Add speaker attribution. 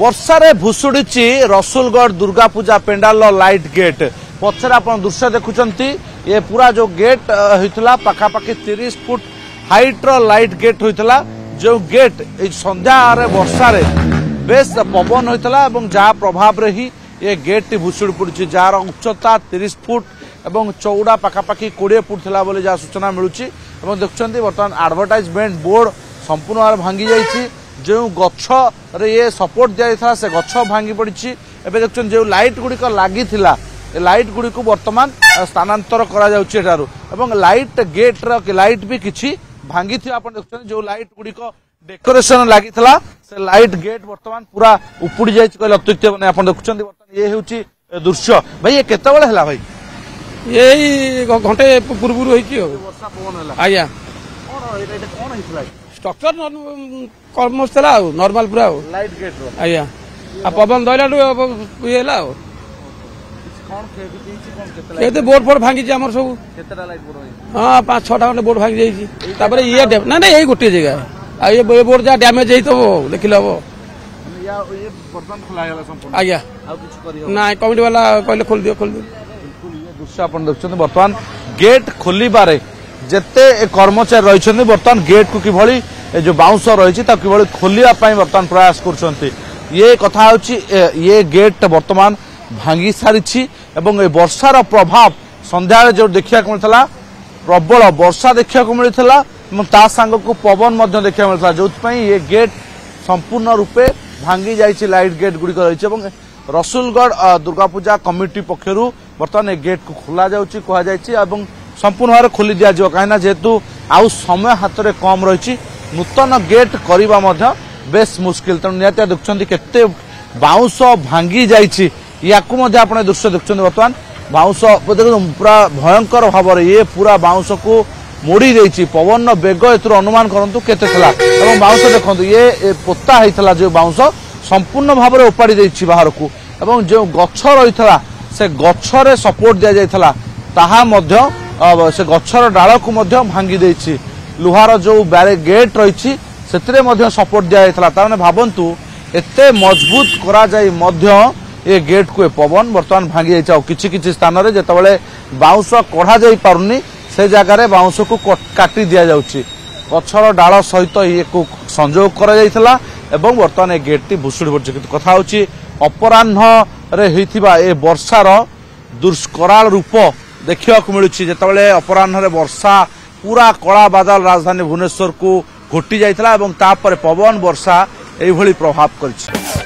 Speaker 1: वर्षारे भुशुड़ी Rasulgarh Durga Puja pandal light gate पचर आप दृश्य देखुंती ये पूरा जो गेट होता पाखापाखि 30 फुट हाइट लाइट गेट होता जो गेट संध्या वर्षा बेस पवन होता जहाँ प्रभाव रे ही ये गेट टी भुशुड़ी पड़ी जार उच्चता 30 फुट एवं चौड़ा पाखापाखि 20 फुट था बोली जहाँ सूचना मिलूँ देखुं बर्तमान एडवर्टाइजमेंट बोर्ड संपूर्ण भाव भांगी जाइए जो गछ ये सपोर्ट दिया से गछ भांगी पड़ी एवं देखुं जो लाइट गुड़िक लगी लाइट गुड़ी को बर्तमान स्थानांतर करा लाइट गेट लाइट भी किसी भांगी आप देखते जो लाइट गुड़िक डेकोरेशन लगी से लाइट गेट बर्तमान पूरा उपुड़ी जाए अत्युक्त आप देखुं ये हूँ दृश्य भाई ये केत भाई
Speaker 2: यही घंटे पूर्व आज्ञा स्ट्रक्चर कम नॉर्मल पूरा
Speaker 1: लाइट गेट
Speaker 2: आज्ञा पवन दहला ये बोर्ड फोर्ड भांगी सब हाँ 5-6 खंडे बोर्ड भांगी जाइए ये ना ना यही गोटे जगह ये बोर्ड जहाँ डैमेज हो देखिले हम आज्ञा ना कमिटी वाला कहले खोल दियो
Speaker 1: दृश्य आप देखते बर्तमान गेट खोलबारे जिते कर्मचारी रही बर्तमान गेट को किभली जो बाउंस रही कि खोलने बर्तमान प्रयास कर ये कथा ये गेट बर्तमान भांगी सारी एवं वर्षार प्रभाव संध्या जो देखा मिलता प्रबल वर्षा देखा मिलता सांग को पवन देखा मिलता जो ये गेट संपूर्ण रूपे भांगी जाइए लाइट गेट गुड़िक रही रसुलगढ़ दुर्गा पूजा कमिटी पक्षर बर्तमान ये गेट को खोल जाए संपूर्ण भाव खोली दि जाव कहीं जेहेतु आउ समय हाथ में कम रही नूतन गेट करने बेस मुस्किल तेणु निहत देखुं केते बाउंस भांगी जाइए या दृश्य देखुं बर्तमान बाउंस पूरा भयंकर भाव ये पूरा बाउंस को मोड़ी देती पवन बेग ए अनुमान करूँ केते बाउंस देखो ये पोता होता जो बाउंस संपूर्ण भाव में उपाड़ी देती बाहर को एवं जो गछ रही से गछरे सपोर्ट दि जाता से गछर डाल को भांगी देती लुहार जो गेट रही से सपोर्ट दि जाता भावतु एते मजबूत करा जाए ये गेट को पवन बर्तमान भांगी जाए किछि किछि स्थान रे जेतबेले बाउंस कढ़ा जाई पारुनी से जगह बाउंस को काटी दिया जाउछि गछर डाल सहित ये को संयोग करा जाइथला एवं बर्तमान ये गेट टी भुशुड़ी पड़छि कथा होछि अपराह्न रे होइथिबा ए वर्षार दुष्कराल रूप देखा मिलूँ जितेबाला अपराह्न वर्षा पूरा कला बादल राजधानी भुवनेश्वर को घोटी जाइथला एवं तापर पवन वर्षा एभली प्रभाव करछि।